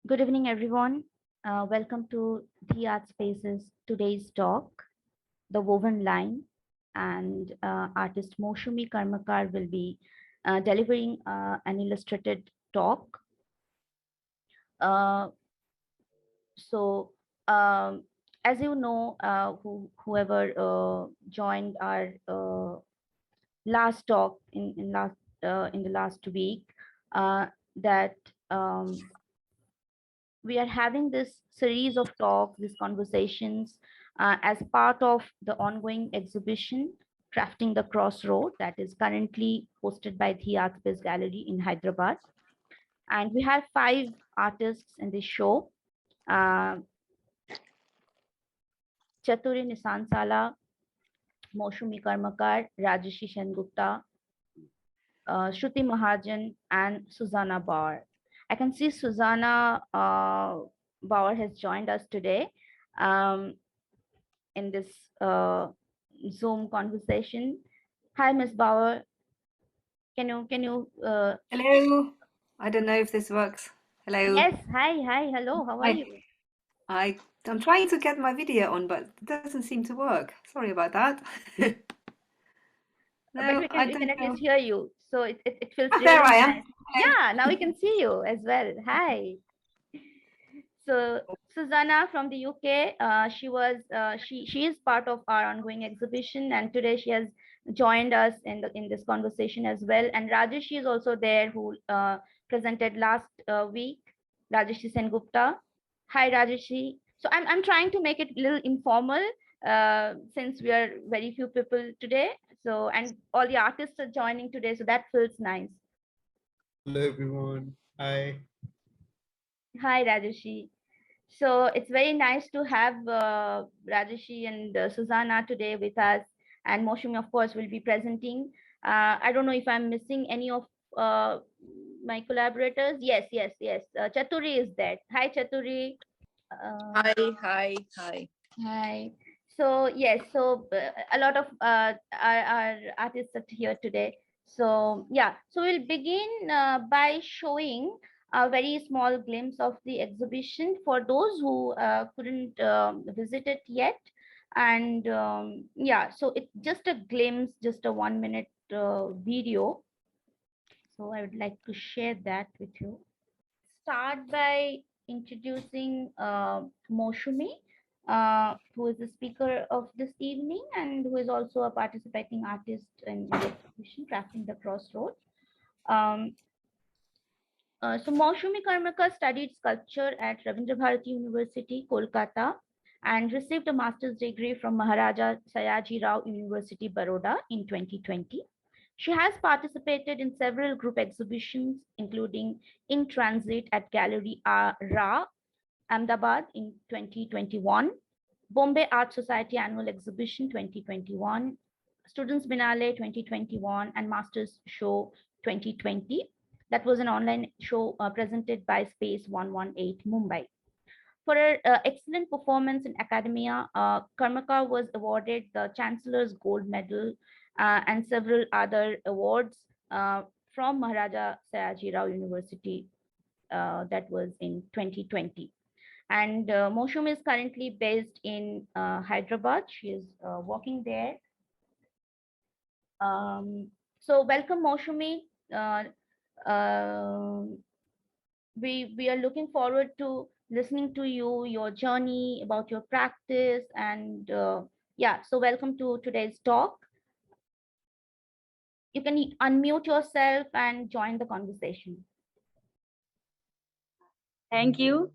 Good evening, everyone. Welcome to the Art Spaces today's talk, The Woven Line, and artist Moshumi Karmakar will be delivering an illustrated talk. Uh, so, um, as you know, whoever joined our last talk in the last week, that um, we are having this series of talks, these conversations, as part of the ongoing exhibition, Crafting the Crossroad, that is currently hosted by the Art Space Gallery in Hyderabad. And we have 5 artists in this show. Chaturi Nisansala, Moshumi Karmakar, Rajeshi Sengupta, Shruti Mahajan, and Susanna Bauer. I can see Susanna Bauer has joined us today. In this Zoom conversation. Hi, Ms. Bauer. Can you? Hello. I don't know if this works. Hello. Yes. Hi. Hello. How are Hi. you? I'm trying to get my video on, but it doesn't seem to work. Sorry about that. But No, we I can don't at know. least hear you. So it feels Ah, there really I am. nice. Hello. Yeah. Now we can see you as well. Hi. So Susanna from the UK, she is part of our ongoing exhibition, and today she has joined us in this conversation as well. And Rajesh is also there, who presented last week. Rajeshi Sengupta. Hi, Rajeshi. So I'm trying to make it a little informal since we are very few people today. So and all the artists are joining today, so that feels nice. Hello everyone. Hi. Hi, Rajeshi. So it's very nice to have Rajeshi and Susanna today with us, and Moshumi, of course, will be presenting. I don't know if I'm missing any of uh, my collaborators. Yes. Chaturi is there. Hi, Chaturi. Hi. Hi. So yes, so a lot of our artists are here today. So yeah, so we'll begin by showing a very small glimpse of the exhibition for those who couldn't visit it yet. And yeah, so it's just a glimpse, just a 1 minute video. So I would like to share that with you. Start by introducing Moshumi, who is the speaker of this evening and who is also a participating artist in the exhibition Crafting the Crossroad. Um, so Moshumi Karmakar studied sculpture at Ravindra Bharati University, Kolkata, and received a master's degree from Maharaja Sayaji Rao University, Baroda in 2020. She has participated in several group exhibitions, including In Transit at Gallery Ra, Ahmedabad in 2021, Bombay Art Society Annual Exhibition 2021, Students Binale 2021, and Masters Show 2020. That was an online show presented by Space 118 Mumbai. For her excellent performance in academia, Karmakar was awarded the Chancellor's Gold Medal and several other awards from Maharaja Sayaji Rao University. That was in 2020. And Moshumi is currently based in Hyderabad. She is working there. So welcome, Moshumi. Uh, uh, we are looking forward to listening to you, your journey, about your practice, and yeah. So welcome to today's talk. You can unmute yourself and join the conversation. Thank you.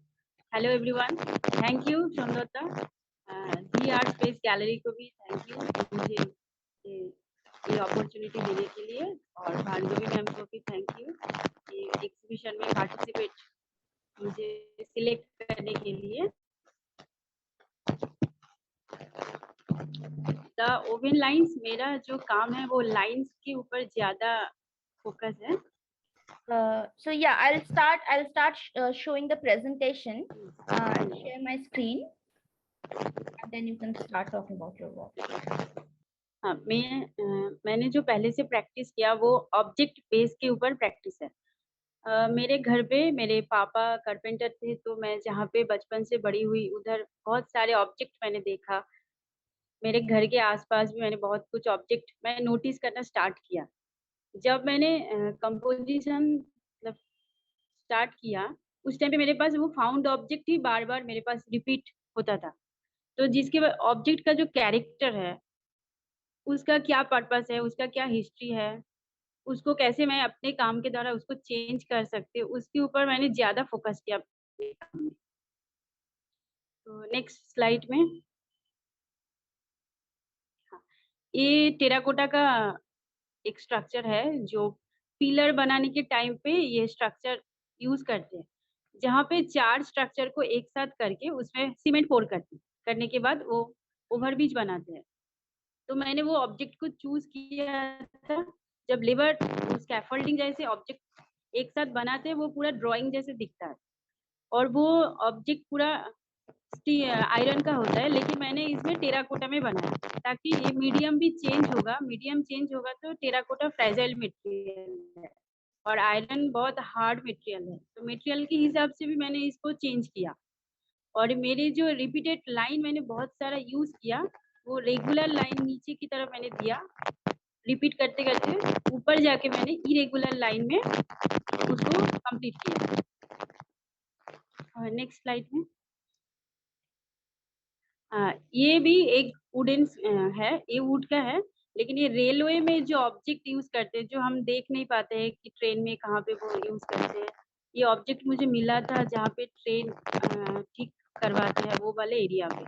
Hello everyone. Thank you, Shamlata. The Art Space Gallery को भी thank you मुझे ये opportunity देने के लिए और Bhargavi ma'am को भी thank you ये exhibition में participate मुझे select करने के लिए. The oven lines मेरा जो काम है वो lines के ऊपर ज़्यादा focus है. So yeah, I'll start showing the presentation. I'll share my screen, and then you can start talking about your work. हाँ, मैंने जो पहले से प्रैक्टिस किया वो ऑब्जेक्ट बेस के ऊपर प्रैक्टिस है. मेरे घर पे मेरे पापा कारपेंटर थे, तो मैं जहाँ पे बचपन से बड़ी हुई उधर बहुत सारे ऑब्जेक्ट मैंने देखा। मेरे घर के आसपास भी मैंने बहुत कुछ ऑब्जेक्ट मैं नोटिस करना स्टार्ट किया। जब मैंने कंपोजिशन मतलब स्टार्ट किया, उस टाइम पे मेरे पास वो फाउंड ऑब्जेक्ट ही बार-बार मेरे पास रिपीट होता था। तो जिसके ऑब्जेक्ट का जो कैरेक्टर है, उसका क्या पर्पस है, उसका क्या हिस्ट्री है, उसको कैसे मैं अपने काम के द्वारा उसको चेंज कर सकती हूँ, उसके ऊपर मैंने ज़्यादा फ़ोकस किया अपने काम में। तो नेक्स्ट स्लाइड में हाँ, ये टेराकोटा का एक स्ट्रक्चर है जो पिलर बनाने के टाइम पे ये स्ट्रक्चर यूज़ करते हैं। जहाँ पे 4 स्ट्रक्चर को एक साथ करके उसमें सीमेंट पोर करते हैं। करने के बाद वो ओवरब्रिज बनाते हैं। तो मैंने वो ऑब्जेक्ट को चूज़ किया था। जब लेबर स्कैफोल्डिंग जैसे ऑब्जेक्ट एक साथ बनाते हैं, वो पूरा ड्राइंग जैसे दिखता है और वो ऑब्जेक्ट पूरा आयरन का होता है, लेकिन मैंने इसमें टेराकोटा में बनाया ताकि ये मीडियम चेंज होगा तो टेराकोटा फ्रेजाइल मटेरियल है और आयरन बहुत हार्ड मटेरियल है, तो मटेरियल के हिसाब से भी मैंने इसको चेंज किया। और मेरे जो रिपीटेड लाइन मैंने बहुत सारा यूज़ किया, वो रेगुलर लाइन नीचे की तरफ मैंने दिया, रिपीट करते-करते ऊपर जाके मैंने इरेगुलर लाइन में उसको कंप्लीट किया। नेक्स्ट स्लाइड में ये भी एक वुडन है, ये वुड का है, लेकिन ये रेलवे में जो ऑब्जेक्ट यूज़ करते हैं, जो हम देख नहीं पाते हैं कि ट्रेन में कहाँ पे वो यूज़ करते हैं। ये ऑब्जेक्ट मुझे मिला था जहाँ पे ट्रेन ठीक करवाते हैं, वो वाले एरिया में।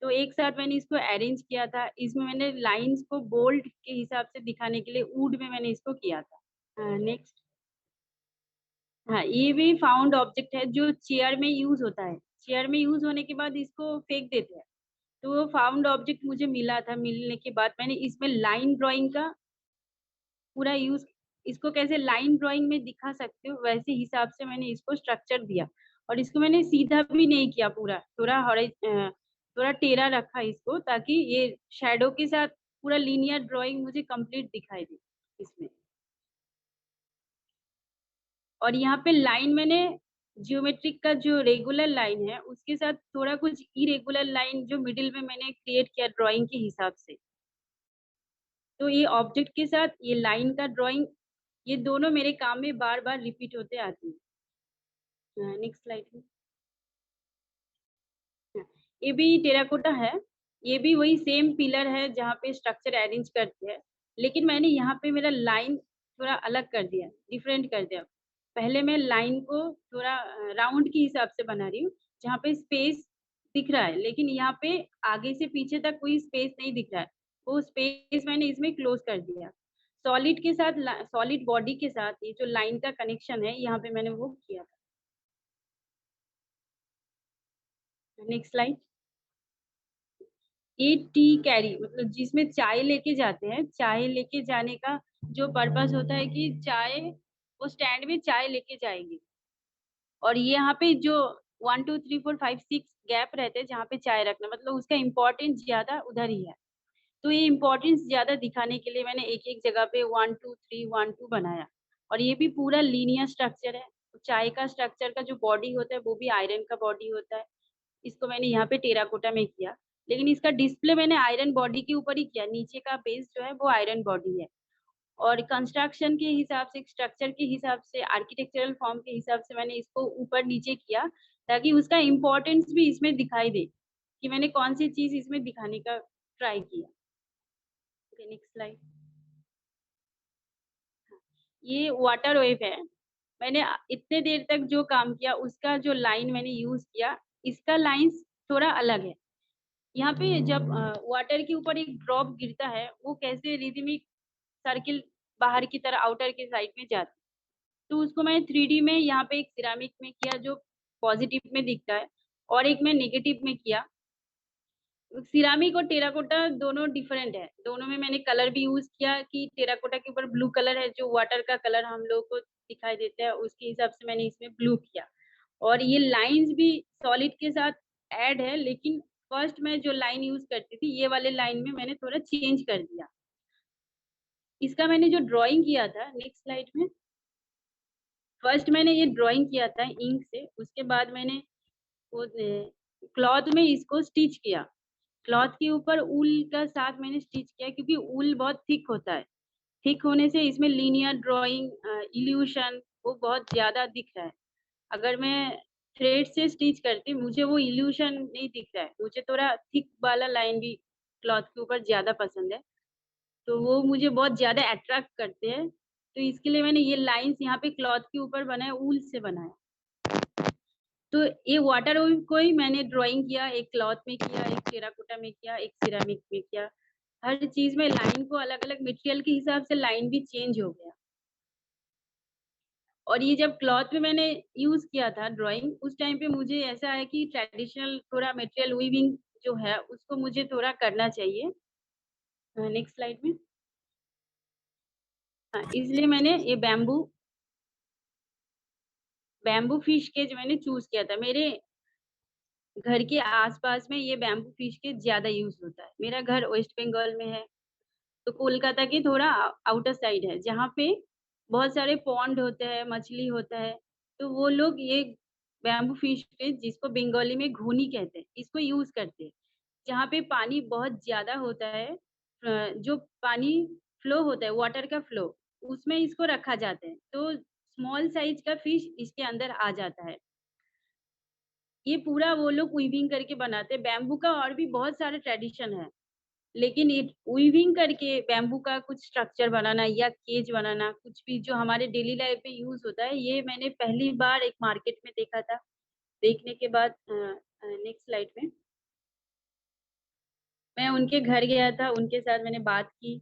तो एक साथ मैंने इसको अरेंज किया था, इसमें मैंने लाइन्स को बोल्ड के हिसाब से दिखाने के लिए वुड में मैंने इसको किया था। नेक्स्ट हाँ, ये भी फाउंड ऑब्जेक्ट है जो चेयर में यूज़ होता है। चेयर में यूज़ होने के बाद इसको फेंक देते हैं। तो वो फाउंड ऑब्जेक्ट मुझे मिला था, मिलने के बाद मैंने इसमें लाइन ड्राइंग का पूरा यूज़ इसको कैसे लाइन ड्राइंग में दिखा सकते हो, वैसे हिसाब से मैंने इसको स्ट्रक्चर दिया और इसको मैंने सीधा भी नहीं किया पूरा, थोड़ा टेढ़ा रखा इसको ताकि ये शैडो के साथ पूरा लीनियर ड्राइंग मुझे कंप्लीट दिखाई दे इसमें। और यहाँ पे लाइन मैंने जियोमेट्रिक का जो रेगुलर लाइन है, उसके साथ थोड़ा कुछ इरेगुलर लाइन जो मिडिल में मैंने क्रिएट किया ड्राइंग के हिसाब से। तो ये ऑब्जेक्ट के साथ ये लाइन का ड्राइंग, ये दोनों मेरे काम में बार-बार रिपीट होते आती है। नेक्स्ट स्लाइड में। हाँ, ये भी टेराकोटा है, ये भी वही सेम पिलर है जहाँ पे स्ट्रक्चर अरेंज करते हैं, लेकिन मैंने यहाँ पे मेरा लाइन थोड़ा अलग कर दिया, डिफरेंट कर दिया। पहले मैं लाइन को थोड़ा राउंड के हिसाब से बना रही हूँ, जहाँ पे स्पेस दिख रहा है, लेकिन यहाँ पे आगे से पीछे तक कोई स्पेस नहीं दिख रहा है। वो स्पेस मैंने इसमें क्लोज़ कर दिया। सॉलिड के साथ सॉलिड बॉडी के साथ ये जो लाइन का कनेक्शन है, यहाँ पे मैंने वो किया था। Next slide. ये टी कैरी मतलब जिसमें चाय लेके जाते हैं, चाय लेके जाने का जो पर्पस होता है कि चाय वो स्टैंड में चाय लेके जाएंगे और ये यहाँ पे जो 1 2 3 4 5 6 गैप रहते हैं जहाँ पे चाय रखना, मतलब उसका इम्पोर्टेंस ज्यादा उधर ही है। तो ये इम्पोर्टेंस ज्यादा दिखाने के लिए मैंने एक एक जगह पे 1 2 3 1 2 बनाया और ये भी पूरा लीनियर स्ट्रक्चर है। चाय का स्ट्रक्चर का जो बॉडी होता है वो भी आयरन का बॉडी होता है। इसको मैंने यहाँ पे टेराकोटा में किया, लेकिन इसका डिस्प्ले मैंने आयरन बॉडी के ऊपर ही किया। नीचे का बेस जो है वो आयरन बॉडी है और कंस्ट्रक्शन के हिसाब से, स्ट्रक्चर के हिसाब से, आर्किटेक्चरल फॉर्म के हिसाब से मैंने इसको ऊपर-नीचे किया ताकि उसका इम्पोर्टेंस भी इसमें दिखाई दे कि मैंने कौन-सी चीज़ इसमें दिखाने का ट्राई किया। Okay, next slide. ये वाटर वेव है। मैंने इतने देर तक जो काम किया उसका जो लाइन मैंने यूज़ किया, इसका लाइन्स थोड़ा अलग है। यहाँ पे जब वाटर के ऊपर एक ड्रॉप गिरता है, वो कैसे रिदमिक सर्किल बाहर की तरह आउटर के साइड में जाता है। तो उसको मैंने 3D में यहाँ पे एक सिरेमिक में किया जो पॉजिटिव में दिखता है और एक में नेगेटिव में किया। सिरेमिक और टेराकोटा दोनों डिफरेंट है। दोनों में मैंने कलर भी यूज़ किया कि टेराकोटा के ऊपर ब्लू कलर है जो वाटर का कलर हम लोग को दिखाई देता है, उसके हिसाब से मैंने इसमें ब्लू किया। और ये लाइन्स भी सॉलिड के साथ ऐड है, लेकिन फर्स्ट मैं जो लाइन यूज़ करती थी, ये वाले लाइन में मैंने थोड़ा चेंज कर दिया। इसका मैंने जो ड्राइंग किया था नेक्स्ट स्लाइड में फर्स्ट मैंने ये ड्राइंग किया था इंक से, उसके बाद मैंने वो क्लॉथ में इसको स्टिच किया। क्लॉथ के ऊपर ऊल का साथ मैंने स्टिच किया, क्योंकि ऊल बहुत थिक होता है। थिक होने से इसमें लीनियर ड्राइंग, इल्यूशन वो बहुत ज़्यादा दिख रहा है। अगर मैं थ्रेड से स्टिच करती, मुझे वो इल्यूशन नहीं दिख रहा है। मुझे थोड़ा थिक वाला लाइन भी क्लॉथ के ऊपर ज़्यादा पसंद है, तो वो मुझे बहुत ज़्यादा अट्रैक्ट करते हैं। तो इसके लिए मैंने ये लाइन्स यहाँ पे क्लॉथ के ऊपर बनाया, ऊल से बनाया। तो ये वाटर को ही मैंने ड्राइंग किया, एक क्लॉथ में किया, एक टेराकोटा में किया, एक सिरेमिक में किया। हर चीज़ में लाइन को अलग-अलग मटेरियल के हिसाब से लाइन भी चेंज हो गया। और ये जब क्लॉथ में मैंने यूज़ किया था ड्राइंग, उस टाइम पे मुझे ऐसा है कि ट्रेडिशनल थोड़ा मटेरियल वीविंग जो है, उसको मुझे थोड़ा करना चाहिए। नेक्स्ट स्लाइड में। हाँ, इसलिए मैंने ये बैम्बू फिश केज मैंने चूज़ किया था। मेरे घर के आस-पास में ये बैम्बू फिश केज ज़्यादा यूज़ होता है। मेरा घर वेस्ट बंगाल में है, तो कोलकाता के थोड़ा आउटर साइड है, जहाँ पे बहुत सारे पॉन्ड होते हैं, मछली होता है, तो वो लोग ये बैम्बू फिश के, जिसको बंगाली में घूनी कहते हैं, इसको यूज़ करते हैं। जहाँ पे पानी बहुत ज़्यादा होता है, जो पानी फ्लो होता है, वाटर का फ्लो, उसमें इसको रखा जाता है, तो स्मॉल साइज़ का फिश इसके अंदर आ जाता है। ये पूरा वो लोग वीविंग करके बनाते हैं। बैम्बू का और भी बहुत सारे ट्रेडिशन है। लेकिन ये वीविंग करके बैम्बू का कुछ स्ट्रक्चर बनाना या केज बनाना, कुछ भी जो हमारे डेली लाइफ में यूज़ होता है, ये मैंने पहली बार एक मार्केट में देखा था। देखने के बाद नेक्स्ट स्लाइड में, मैं उनके घर गया था, उनके साथ मैंने बात की।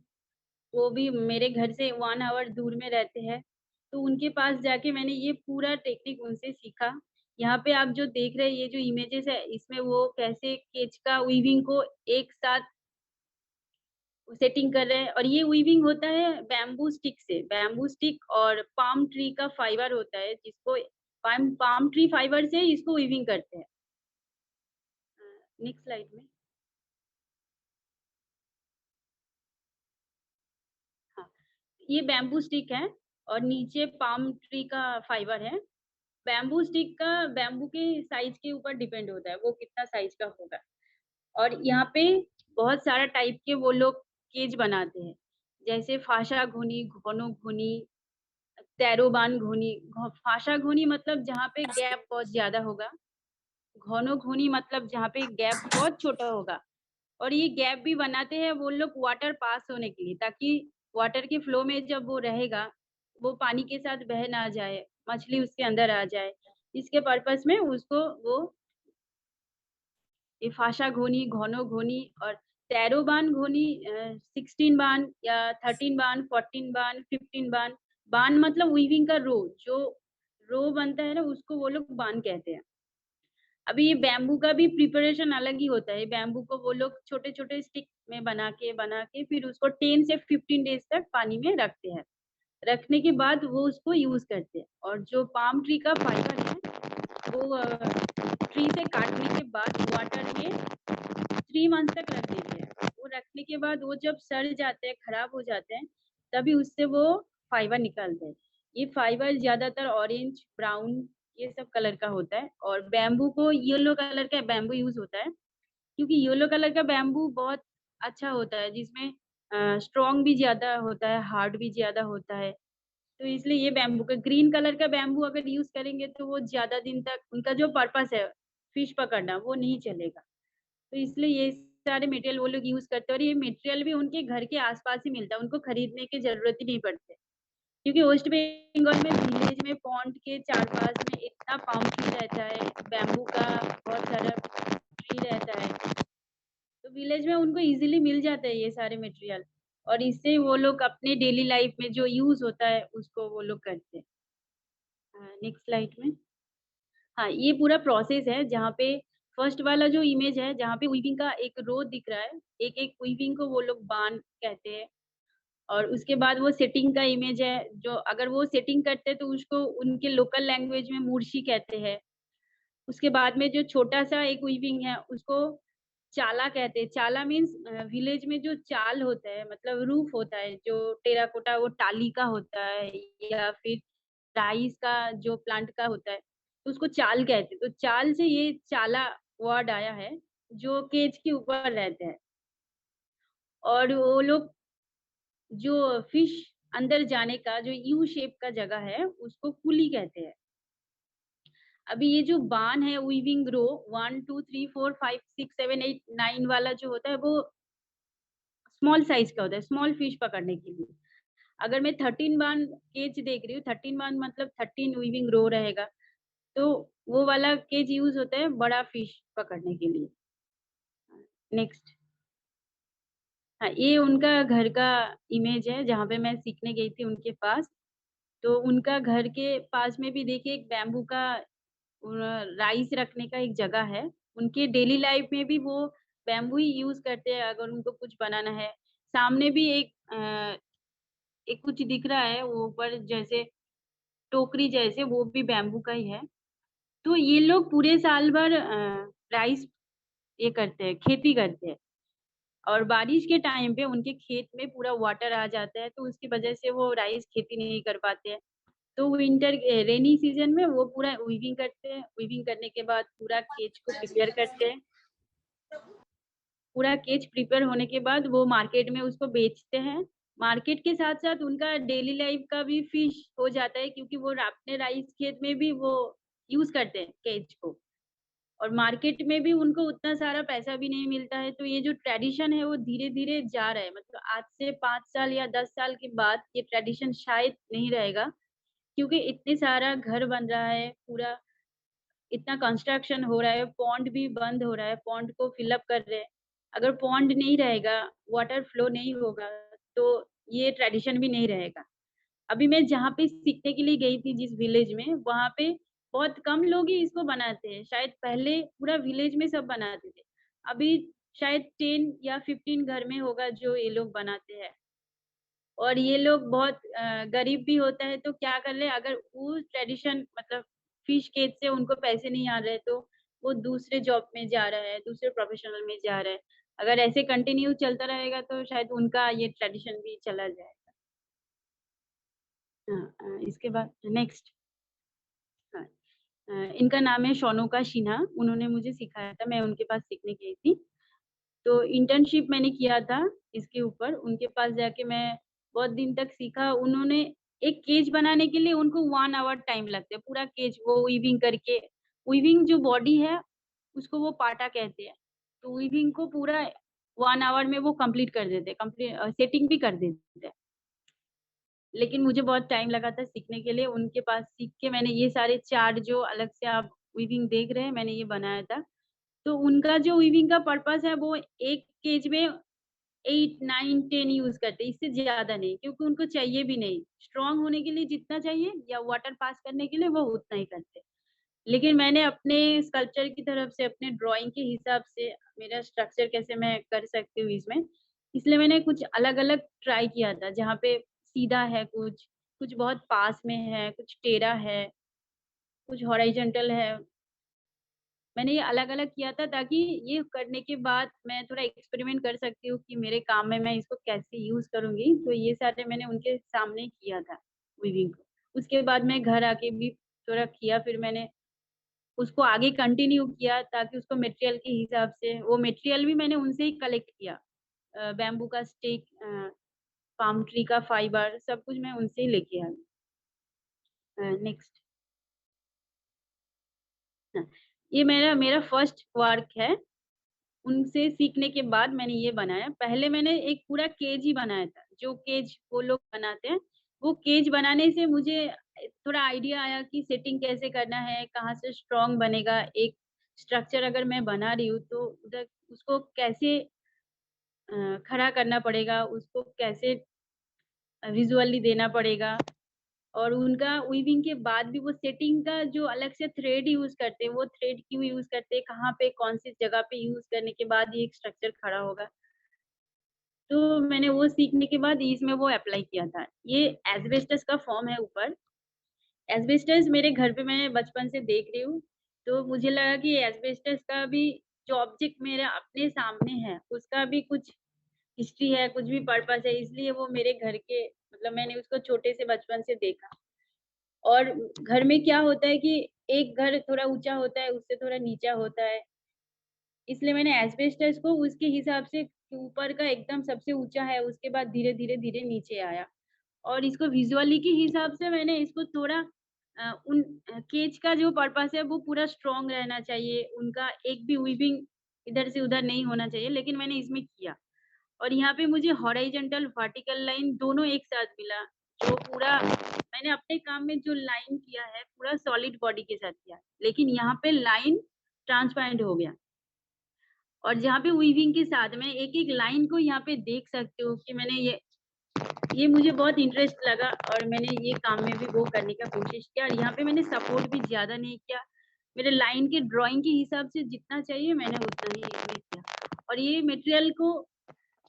वो भी मेरे घर से 1 आवर दूर में रहते हैं, तो उनके पास जाके मैंने ये पूरा टेक्निक उनसे सीखा। यहाँ पे आप जो देख रहे हैं, ये जो इमेजेस है, इसमें वो कैसे केज का वीविंग को एक साथ सेटिंग कर रहे हैं। और ये वीविंग होता है बैम्बू स्टिक से। बैम्बू स्टिक और पाम ट्री का फाइबर होता है, जिसको पाम पाम ट्री फाइबर से इसको वीविंग करते हैं। नेक्स्ट स्लाइड में। हाँ, ये बैम्बू स्टिक है और नीचे पाम ट्री का फाइबर है। बैम्बू स्टिक का बैम्बू के साइज के ऊपर डिपेंड होता है, वो कितना साइज का होगा। और यहाँ पे बहुत सारा टाइप के वो लोग केज बनाते हैं, जैसे फाशा घुनी, घोनो घुनी, तैरोबान घुनी। फाशा घुनी मतलब जहाँ पे गैप बहुत ज़्यादा होगा, घोनो घुनी मतलब जहाँ पे गैप बहुत छोटा होगा। और ये गैप भी बनाते हैं वो लोग वाटर पास होने के लिए, ताकि वाटर के फ्लो में जब वो रहेगा, वो पानी के साथ बह ना जाए, मछली उसके अंदर आ जाए। इसके पर्पस में उसको वो ये फाशा घोनी, घोनो घोनी और तैरोबान घोनी, 16 बान या 13 बान, 14 बान, 15 बान। बान मतलब वीविंग का रो, जो रो बनता है ना, उसको वो लोग बान कहते हैं। अभी ये बैम्बू का भी प्रिपरेशन अलग ही होता है। बैम्बू को वो लोग छोटे-छोटे स्टिक में बना के फिर उसको 10 से 15 डेज़ तक पानी में रखते हैं। रखने के बाद वो उसको यूज़ करते हैं। और जो पाम ट्री का फाइबर है, वो ट्री से काटने के बाद वाटर में 3 मंथ तक रख देते हैं। वो रखने के बाद वो जब सड़ जाते हैं, खराब हो जाते हैं, तभी उससे वो फाइबर निकालते हैं। ये फाइबर ज़्यादातर ऑरेंज, ब्राउन ये सब कलर का होता है। और बैम्बू को येलो कलर का बैम्बू यूज़ होता है, क्योंकि येलो कलर का बैम्बू बहुत अच्छा होता है, जिसमें स्ट्रॉन्ग भी ज़्यादा होता है, हार्ड भी ज़्यादा होता है। तो इसलिए ये बैम्बू का, ग्रीन कलर का बैम्बू अगर यूज़ करेंगे तो वो ज़्यादा दिन तक, उनका जो पर्पस है फिश पकड़ना, वो नहीं चलेगा। तो इसलिए ये सारे मटेरियल वो लोग यूज़ करते हैं और ये मटेरियल भी उनके घर के आस-पास ही मिलता है, उनको खरीदने की ज़रूरत ही नहीं पड़ती। क्योंकि वेस्ट बंगाल में विलेज में पॉन्ड के चार-पास में इतना पाम ट्री रहता है, बैम्बू का बहुत सारा ट्री रहता है, तो विलेज में उनको ईज़िली मिल जाता है ये सारे मटेरियल। और इससे वो लोग अपने डेली लाइफ में जो यूज़ होता है, उसको वो लोग करते हैं। नेक्स्ट स्लाइड में। हाँ, ये पूरा प्रोसेस है जहाँ पे फर्स्ट वाला जो इमेज है, जहाँ पे वीविंग का एक रो दिख रहा है, एक-एक वीविंग को वो लोग बान कहते हैं। और उसके बाद वो सेटिंग का इमेज है, जो अगर वो सेटिंग करते हैं तो उसको उनके लोकल लैंग्वेज में मुर्शी कहते हैं। उसके बाद में जो छोटा-सा एक वीविंग है, उसको चाला कहते हैं। चाला मीन्स विलेज में जो चाल होता है, मतलब रूफ होता है, जो टेराकोटा वो टाली का होता है या फिर राइस का जो प्लांट का होता है तो उसको चाल कहते हैं। तो चाल से ये चाला वर्ड आया है, जो केज के ऊपर रहते हैं। और वो लोग जो फिश अंदर जाने का जो यू शेप का जगह है उसको कुली कहते हैं। अभी ये जो बान है वीविंग रो 1 2 3 4 5 6 7 8 9 वाला जो होता है वो स्मॉल साइज का होता है, स्मॉल फिश पकड़ने के लिए। अगर मैं 13 बान केज देख रही हूँ, 13 बान मतलब 13 वीविंग रो रहेगा, तो वो वाला केज यूज होता है बड़ा फिश पकड़ने के लिए। नेक्स्ट, हाँ, ये उनका घर का इमेज है जहाँ पे मैं सीखने गई थी उनके पास। तो उनका घर के पास में भी देखिए एक बैम्बू का राइस रखने का एक जगह है। उनके डेली लाइफ में भी वो बैम्बू ही यूज करते हैं अगर उनको कुछ बनाना है। सामने भी एक कुछ दिख रहा है वो ऊपर जैसे टोकरी जैसे, वो भी बैम्बू का ही है। तो ये लोग पूरे साल भर राइस ये करते हैं, खेती करते हैं। और बारिश के टाइम पे उनके खेत में पूरा वाटर आ जाता है, तो उसकी वजह से वो राइस खेती नहीं कर पाते हैं। तो विंटर रेनी सीजन में वो पूरा वीविंग करते हैं। वीविंग करने के बाद पूरा केज को प्रिपेयर करते हैं। पूरा केज प्रिपेयर होने के बाद वो मार्केट में उसको बेचते हैं। मार्केट के साथ-साथ उनका डेली लाइफ का भी फिश हो जाता है, क्योंकि वो अपने राइस खेत में भी वो यूज़ करते हैं केज को। और मार्केट में भी उनको उतना सारा पैसा भी नहीं मिलता है, तो ये जो ट्रेडिशन है वो धीरे-धीरे जा रहा है। मतलब आज से 5 साल या 10 साल के बाद ये ट्रेडिशन शायद नहीं रहेगा, क्योंकि इतने सारा घर बन रहा है, पूरा इतना कंस्ट्रक्शन हो रहा है, पॉन्ड भी बंद हो रहा है, पॉन्ड को फिल अप कर रहे हैं। अगर पॉन्ड नहीं रहेगा, वाटर फ्लो नहीं होगा, तो ये ट्रेडिशन भी नहीं रहेगा। अभी मैं जहाँ पे सीखने के लिए गई थी जिस विलेज में, वहाँ पे बहुत कम लोग ही इसको बनाते हैं। शायद पहले पूरा विलेज में सब बनाते थे। अभी शायद 10 या 15 घर में होगा जो ये लोग बनाते हैं। और ये लोग बहुत गरीब भी होता है, तो क्या कर रहे हैं, अगर वो ट्रेडिशन मतलब फिश केज से उनको पैसे नहीं आ रहे, तो वो दूसरे जॉब में जा रहा है, दूसरे प्रोफेशनल में जा रहा है। अगर ऐसे कंटिन्यू चलता रहेगा तो शायद उनका ये ट्रेडिशन भी चला जाएगा। हाँ, इसके बाद नेक्स्ट, हाँ, इनका नाम है शोनोका सिन्हा। उन्होंने मुझे सिखाया था, मैं उनके पास सीखने गई थी। तो इंटर्नशिप मैंने किया था इसके ऊपर। उनके पास जाके मैं बहुत दिन तक सीखा। उन्होंने एक केज बनाने के लिए उनको 1 आवर टाइम लगता है, पूरा केज वो वीविंग करके। वीविंग जो बॉडी है उसको वो पाटा कहते हैं। तो वीविंग को पूरा 1 आवर में वो कंप्लीट कर देते हैं, सेटिंग भी कर देते हैं। लेकिन मुझे बहुत टाइम लगा था सीखने के लिए। उनके पास सीख के मैंने ये सारे चार्ट जो अलग से आप वीविंग देख रहे हैं, मैंने ये बनाया था। तो उनका जो वीविंग का पर्पस है वो एक केज में 8, 9, 10 यूज़ करते हैं, इससे ज़्यादा नहीं, क्योंकि उनको चाहिए भी नहीं। स्ट्रॉन्ग होने के लिए जितना चाहिए या वाटर पास करने के लिए वो उतना ही करते हैं। लेकिन मैंने अपने स्कल्पचर की तरफ से, अपने ड्राइंग के हिसाब से मेरा स्ट्रक्चर कैसे मैं कर सकती हूँ इसमें, इसलिए मैंने कुछ अलग-अलग ट्राई किया था, जहाँ पे सीधा है कुछ, कुछ बहुत पास में है, कुछ टेढ़ा है, कुछ हॉरिज़ॉन्टल है। मैंने ये अलग-अलग किया था ताकि ये करने के बाद मैं थोड़ा एक्सपेरिमेंट कर सकती हूँ कि मेरे काम में मैं इसको कैसे यूज़ करूँगी। तो ये सारे मैंने उनके सामने किया था वीविंग को। उसके बाद मैं घर आके भी थोड़ा किया, फिर मैंने उसको आगे कंटिन्यू किया ताकि उसको मटेरियल के हिसाब से, वो मटेरियल भी मैंने उनसे ही कलेक्ट किया। बैम्बू का स्टिक, पाम ट्री का फाइबर, सब कुछ मैं उनसे ही लेके आई। नेक्स्ट, हाँ, ये मेरा मेरा फर्स्ट वर्क है। उनसे सीखने के बाद मैंने ये बनाया। पहले मैंने एक पूरा केज ही बनाया था, जो केज वो लोग बनाते हैं। वो केज बनाने से मुझे थोड़ा आइडिया आया कि सेटिंग कैसे करना है, कहाँ से स्ट्रॉन्ग बनेगा। एक स्ट्रक्चर अगर मैं बना रही हूँ तो उधर उसको कैसे खड़ा करना पड़ेगा, उसको कैसे विज़ुअली देना पड़ेगा। और उनका वीविंग के बाद भी वो सेटिंग का जो अलग से थ्रेड यूज़ करते हैं, वो थ्रेड क्यों यूज़ करते हैं, कहाँ पे कौन-सी जगह पे यूज़ करने के बाद ये एक स्ट्रक्चर खड़ा होगा। तो मैंने वो सीखने के बाद इसमें वो अप्लाई किया था। ये एस्बेस्टस का फॉर्म है ऊपर। एस्बेस्टस मेरे घर पे मैं बचपन से देख रही हूँ, तो मुझे लगा कि एस्बेस्टस का भी जो ऑब्जेक्ट मेरे अपने सामने है, उसका भी कुछ हिस्ट्री है, कुछ भी पर्पस है, इसलिए वो मेरे घर के मतलब मैंने उसको छोटे से बचपन से देखा। और घर में क्या होता है कि एक घर थोड़ा ऊंचा होता है, उससे थोड़ा नीचा होता है, इसलिए मैंने एस्बेस्टस को उसके हिसाब से ऊपर का एकदम सबसे ऊंचा है, उसके बाद धीरे धीरे धीरे नीचे आया। और इसको विजुअली के हिसाब से मैंने इसको थोड़ा उन केज का जो पर्पस है वो पूरा स्ट्रॉन्ग रहना चाहिए, उनका एक भी वीविंग इधर से उधर नहीं होना चाहिए, लेकिन मैंने इसमें किया। और यहाँ पे मुझे हॉरिजॉन्टल वर्टिकल लाइन दोनों एक साथ मिला, जो पूरा मैंने अपने काम में जो लाइन किया है पूरा सॉलिड बॉडी के साथ किया, लेकिन यहाँ पे लाइन ट्रांसपेरेंट हो गया। और जहाँ पे वीविंग के साथ में एक एक लाइन को यहाँ पे देख सकते हो कि मैंने ये मुझे बहुत इंटरेस्ट लगा और मैंने ये काम में भी वो करने का कोशिश किया। और यहाँ पे मैंने सपोर्ट भी ज्यादा नहीं किया, मेरे लाइन के ड्राइंग के हिसाब से जितना चाहिए मैंने उतना ही इसमें किया। और ये मटेरियल को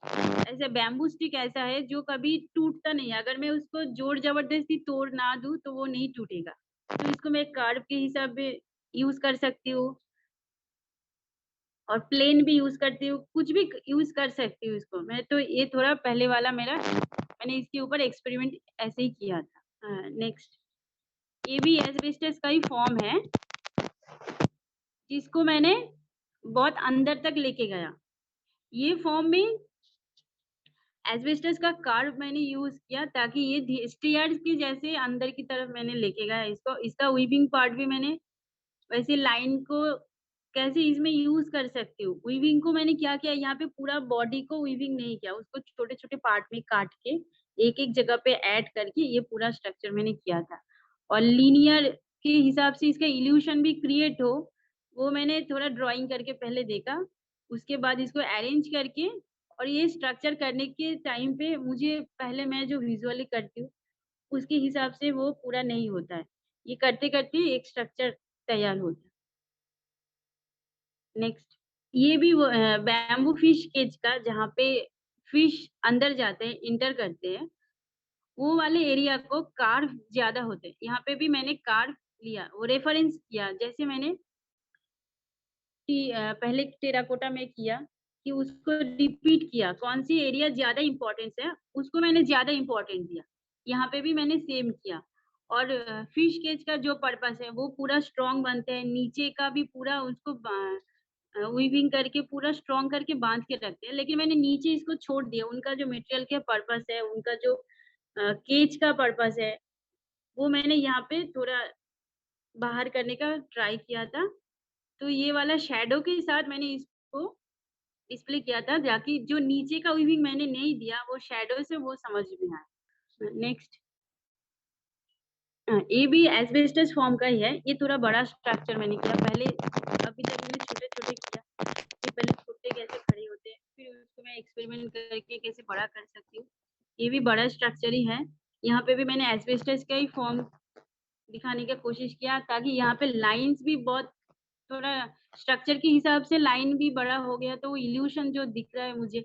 ऐसे बैम्बू स्टिक ऐसा है जो कभी टूटता नहीं है, अगर मैं उसको जोर जबरदस्ती तोड़ ना दूं तो वो नहीं टूटेगा। तो इसको मैं कर्व के हिसाब से यूज कर सकती हूँ और प्लेन भी यूज करती हूँ, कुछ भी यूज कर सकती हूँ इसको मैं। तो ये थोड़ा पहले वाला मैंने इसके ऊपर एक्सपेरिमेंट ऐसे ही किया था। नेक्स्ट, ये भी एस्बेस्टस का ही फॉर्म है जिसको मैंने बहुत अंदर तक लेके गया। ये फॉर्म में एस्बेस्टस का कार्व मैंने यूज किया ताकि ये स्टेयर्स के जैसे अंदर की तरफ मैंने लेके गया इसको। इसका वीविंग पार्ट भी मैंने वैसे लाइन को कैसे इसमें यूज कर सकती हूँ। वीविंग को मैंने क्या किया, यहाँ पे पूरा बॉडी को वीविंग नहीं किया, उसको छोटे छोटे पार्ट में काट के एक एक जगह पे ऐड करके ये पूरा स्ट्रक्चर मैंने किया था। और लीनियर के हिसाब से इसका इल्यूशन भी क्रिएट हो वो मैंने थोड़ा ड्राइंग करके पहले देखा, उसके बाद इसको अरेंज करके। और ये स्ट्रक्चर करने के टाइम पे मुझे पहले मैं जो विजुअली करती हूँ उसके हिसाब से वो पूरा नहीं होता है, ये करते करते एक स्ट्रक्चर तैयार होता है। नेक्स्ट, ये भी वो बैम्बू फिश केज का जहाँ पे फिश अंदर जाते हैं, इंटर करते हैं, वो वाले एरिया को कार्व ज्यादा होते हैं। यहाँ पे भी मैंने कार्व लिया, वो रेफरेंस किया जैसे मैंने कि पहले टेराकोटा में किया कि उसको रिपीट किया, कौन सी एरिया ज्यादा इंपॉर्टेंस है उसको मैंने ज्यादा इंपॉर्टेंट दिया। यहाँ पे भी मैंने सेम किया। और फिश केज का जो पर्पस है वो पूरा स्ट्रॉन्ग बनते हैं, नीचे का भी पूरा उसको वीविंग करके पूरा स्ट्रॉन्ग करके बांध के रखते हैं, लेकिन मैंने नीचे इसको छोड़ दिया। उनका जो मटेरियल का पर्पस है, उनका जो केज का पर्पस है वो मैंने यहाँ पे थोड़ा बाहर करने का ट्राई किया था। तो ये वाला शैडो के साथ मैंने इसको डिस्प्ले किया था ताकि जो नीचे का वीविंग मैंने नहीं दिया वो शैडो से वो समझ में आए। नेक्स्ट, ये भी एस्बेस्टस फॉर्म का ही है, ये थोड़ा बड़ा स्ट्रक्चर मैंने किया। पहले अभी तक मैंने छोटे छोटे किया कि पहले छोटे कैसे खड़े होते हैं, फिर उसको मैं एक्सपेरिमेंट करके कैसे बड़ा कर सकती हूँ। ये भी बड़ा स्ट्रक्चर ही है, यहाँ पे भी मैंने एस्बेस्टस का ही फॉर्म दिखाने की कोशिश किया ताकि यहाँ पे लाइंस भी बहुत थोड़ा स्ट्रक्चर के हिसाब से लाइन भी बड़ा हो गया, तो वो इल्यूशन जो दिख रहा है मुझे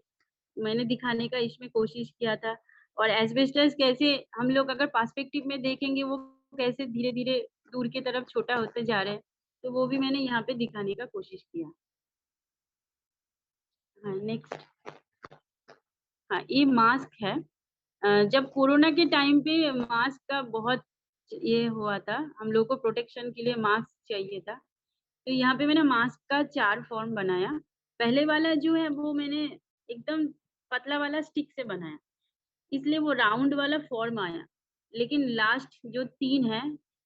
मैंने दिखाने का इसमें कोशिश किया था। और एस्बेस्टस कैसे हम लोग अगर पर्सपेक्टिव में देखेंगे वो कैसे धीरे धीरे दूर की तरफ छोटा होते जा रहे हैं, तो वो भी मैंने यहाँ पे दिखाने का कोशिश किया। हाँ नेक्स्ट, हाँ ये मास्क है। जब कोरोना के टाइम पे मास्क का बहुत ये हुआ था, हम लोग को प्रोटेक्शन के लिए मास्क चाहिए था, तो यहाँ पे मैंने मास्क का 4 फॉर्म बनाया। पहले वाला जो है वो मैंने एकदम पतला वाला स्टिक से बनाया, इसलिए वो राउंड वाला फॉर्म आया। लेकिन लास्ट जो 3 है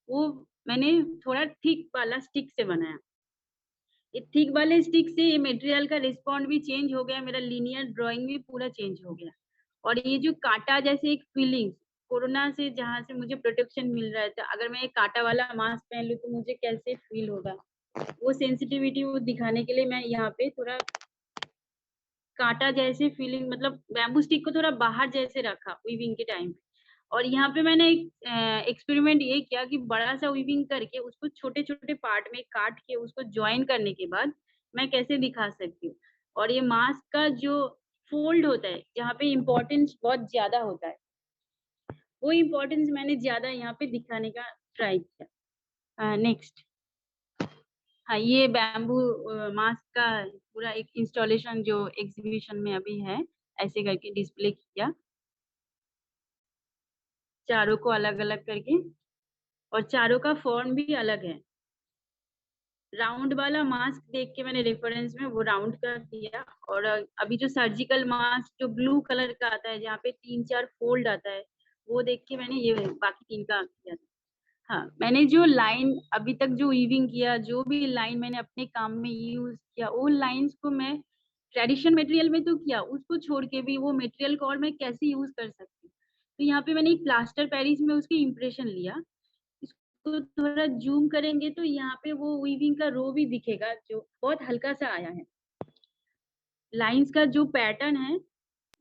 वो मैंने थोड़ा थिक वाला स्टिक से बनाया। ये थिक वाले स्टिक से ये मटेरियल का रिस्पॉन्ड भी चेंज हो गया, मेरा लीनियर ड्राइंग भी पूरा चेंज हो गया। और ये जो कांटा जैसे एक फीलिंग कोरोना से जहाँ से मुझे प्रोटेक्शन मिल रहा था, अगर मैं एक कांटा वाला मास्क पहन लूँ तो मुझे कैसे फील होगा, वो सेंसिटिविटी वो दिखाने के लिए मैं यहाँ पे थोड़ा कांटा जैसे फीलिंग मतलब बैम्बू स्टिक को थोड़ा बाहर जैसे रखा वीविंग के टाइम पे। और यहाँ पे मैंने एक एक्सपेरिमेंट ये किया कि बड़ा सा वीविंग करके उसको छोटे छोटे पार्ट में काट के उसको ज्वाइन करने के बाद मैं कैसे दिखा सकती हूँ। और ये मास्क का जो फोल्ड होता है जहाँ पे इम्पोर्टेंस बहुत ज्यादा होता है, वो इम्पोर्टेंस मैंने ज्यादा यहाँ पे दिखाने का ट्राई किया। नेक्स्ट, हाँ ये बैम्बू मास्क का पूरा एक इंस्टॉलेशन जो एग्जीबिशन में अभी है ऐसे करके डिस्प्ले किया, चारों को अलग अलग करके। और चारों का फॉर्म भी अलग है। राउंड वाला मास्क देख के मैंने रेफरेंस में वो राउंड का किया, और अभी जो सर्जिकल मास्क जो ब्लू कलर का आता है जहाँ पे 3-4 फोल्ड आता है, वो देख के मैंने ये बाकी 3 का किया था। हाँ, मैंने जो लाइन अभी तक जो वीविंग किया, जो भी लाइन मैंने अपने काम में यूज किया, वो लाइंस को मैं ट्रेडिशनल मटेरियल में तो किया, उसको छोड़ के भी वो मटेरियल को और मैं कैसे यूज कर सकती हूँ। तो यहाँ पे मैंने एक प्लास्टर पेरिस में उसकी इम्प्रेशन लिया। इसको थोड़ा जूम करेंगे तो यहाँ पे वो वीविंग का रो भी दिखेगा जो बहुत हल्का सा आया है। लाइंस का जो पैटर्न है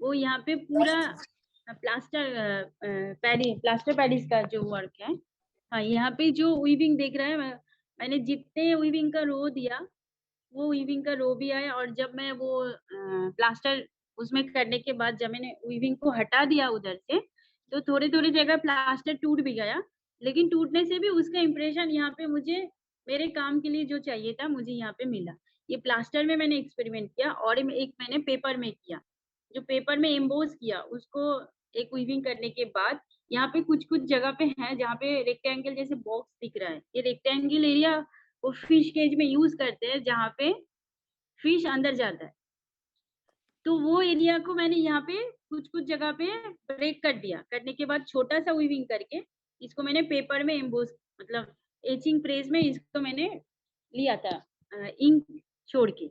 वो यहाँ पे पूरा प्लास्टर पेरिस का जो वर्क है। हाँ, यहाँ पे जो वीविंग देख रहा है, मैंने जितने वीविंग का रो दिया वो वीविंग का रो भी आया, और जब मैं वो प्लास्टर उसमें करने के बाद जब मैंने वीविंग को हटा दिया उधर से, तो थोड़े थोड़े जगह प्लास्टर टूट भी गया, लेकिन टूटने से भी उसका इम्प्रेशन यहाँ पे मुझे मेरे काम के लिए जो चाहिए था मुझे यहाँ पे मिला। ये प्लास्टर में मैंने एक्सपेरिमेंट किया, और एक मैंने पेपर में किया। जो पेपर में एम्बोस किया उसको एक वीविंग करने के बाद यहाँ पे कुछ कुछ जगह पे है जहाँ पे रेक्टेंगल जैसे बॉक्स दिख रहा है। ये रेक्टेंगल एरिया वो फिश केज में यूज करते हैं जहाँ पे फिश अंदर जाता है। तो वो एरिया को मैंने यहाँ पे कुछ कुछ जगह पे ब्रेक कर दिया, करने के बाद छोटा सा वीविंग करके इसको मैंने पेपर में एम्बोस मतलब एचिंग प्रेस में इसको मैंने लिया था इंक छोड़ के।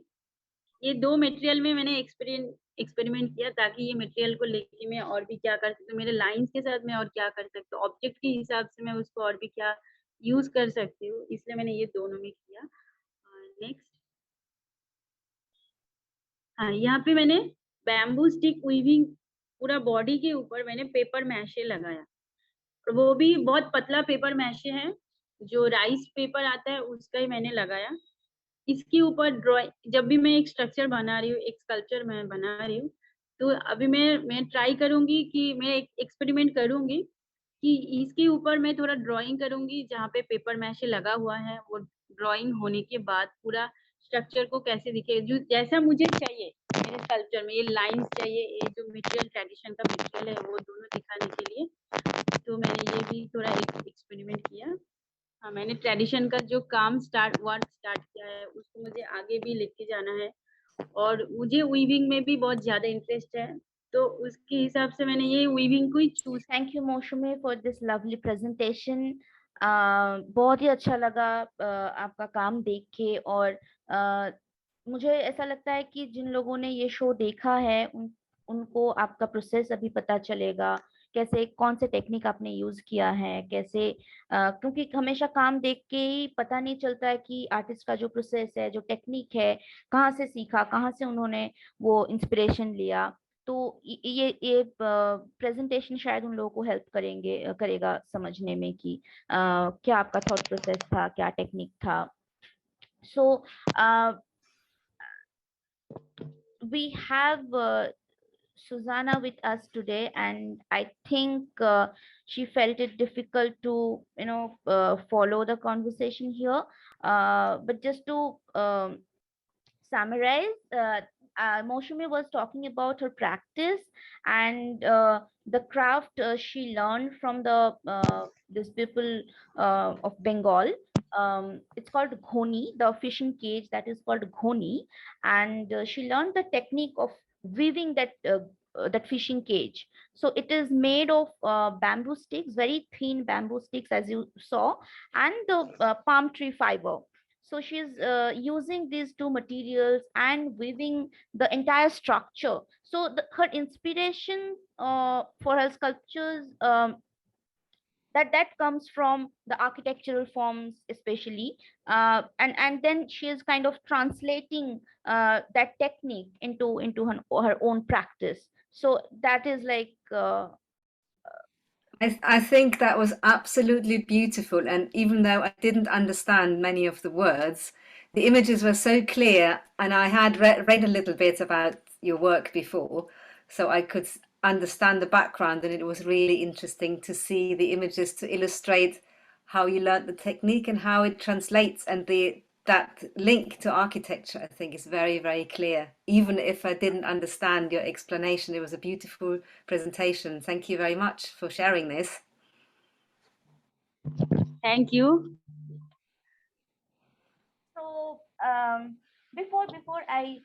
ये 2 मटेरियल में मैंने एक्सपेरिमेंट किया ताकि ये मटेरियल को लेके मैं और भी क्या कर सकती हूँ, मेरे लाइंस के साथ मैं और क्या कर सकती हूँ, ऑब्जेक्ट के हिसाब से मैं उसको और भी क्या यूज कर सकती हूँ, इसलिए मैंने ये दोनों में किया। नेक्स्ट, हाँ, यहाँ पे मैंने बैम्बू स्टिक वीविंग पूरा बॉडी के ऊपर मैंने पेपर मैशे लगाया, और वो भी बहुत पतला पेपर मैशे है, जो राइस पेपर आता है उसका ही मैंने लगाया। इसके ऊपर ड्राइंग, जब भी मैं एक स्ट्रक्चर बना रही हूँ, एक स्कल्पचर मैं बना रही हूँ, तो अभी मैं ट्राई करूंगी कि मैं एक एक्सपेरिमेंट करूंगी कि इसके ऊपर मैं थोड़ा ड्राइंग करूंगी जहाँ पे पेपर मैशे लगा हुआ है, वो ड्राइंग होने के बाद पूरा स्ट्रक्चर को कैसे दिखे जो जैसा मुझे चाहिए मेरे स्कल्पचर में। ये लाइंस चाहिए, ये जो मटेरियल ट्रेडिशन का मटेरियल है वो दोनों दिखाने के लिए, तो मैंने ये भी थोड़ा एक एक्सपेरिमेंट किया। हाँ, मैंने ट्रेडिशन का जो काम स्टार्ट किया है उसको मुझे आगे भी लेके जाना है, और मुझे वीविंग में भी बहुत ज्यादा इंटरेस्ट है, तो उसके हिसाब से मैंने ये वीविंग को ही choose. Thank you Moushumi for this lovely presentation. बहुत ही अच्छा लगा आपका काम देख के, और मुझे ऐसा लगता है कि जिन लोगों ने ये शो देखा है उनको आपका प्रोसेस अभी पता चलेगा, कैसे कौन से टेक्निक आपने यूज किया है, कैसे क्योंकि हमेशा काम देख के ही पता नहीं चलता है कि आर्टिस्ट का जो प्रोसेस है, जो टेक्निक है, कहाँ से सीखा, कहाँ से उन्होंने वो इंस्पिरेशन लिया। तो ये प्रेजेंटेशन शायद उन लोगों को हेल्प करेगा समझने में कि क्या आपका थॉट प्रोसेस था, क्या टेक्निक था। सो we have Susanna with us today, and I think she felt it difficult to follow the conversation here. But just to summarize, Moushumi was talking about her practice and the craft she learned from these people of Bengal. It's called ghoni, the fishing cage that is called ghoni, and she learned the technique of weaving that fishing cage. So it is made of bamboo sticks, very thin bamboo sticks, as you saw, and the palm tree fiber. So she's using these two materials and weaving the entire structure. So her inspiration for her sculptures, that comes from the architectural forms especially, and then she is kind of translating that technique into her own practice. So that is like I think that was absolutely beautiful, and even though I didn't understand many of the words, the images were so clear, and I had read a little bit about your work before, so I could understand the background, and it was really interesting to see the images to illustrate how you learned the technique and how it translates, and that link to architecture, I think, is very, very clear. Even if I didn't understand your explanation, it was a beautiful presentation. Thank you very much for sharing this. Thank you. So before I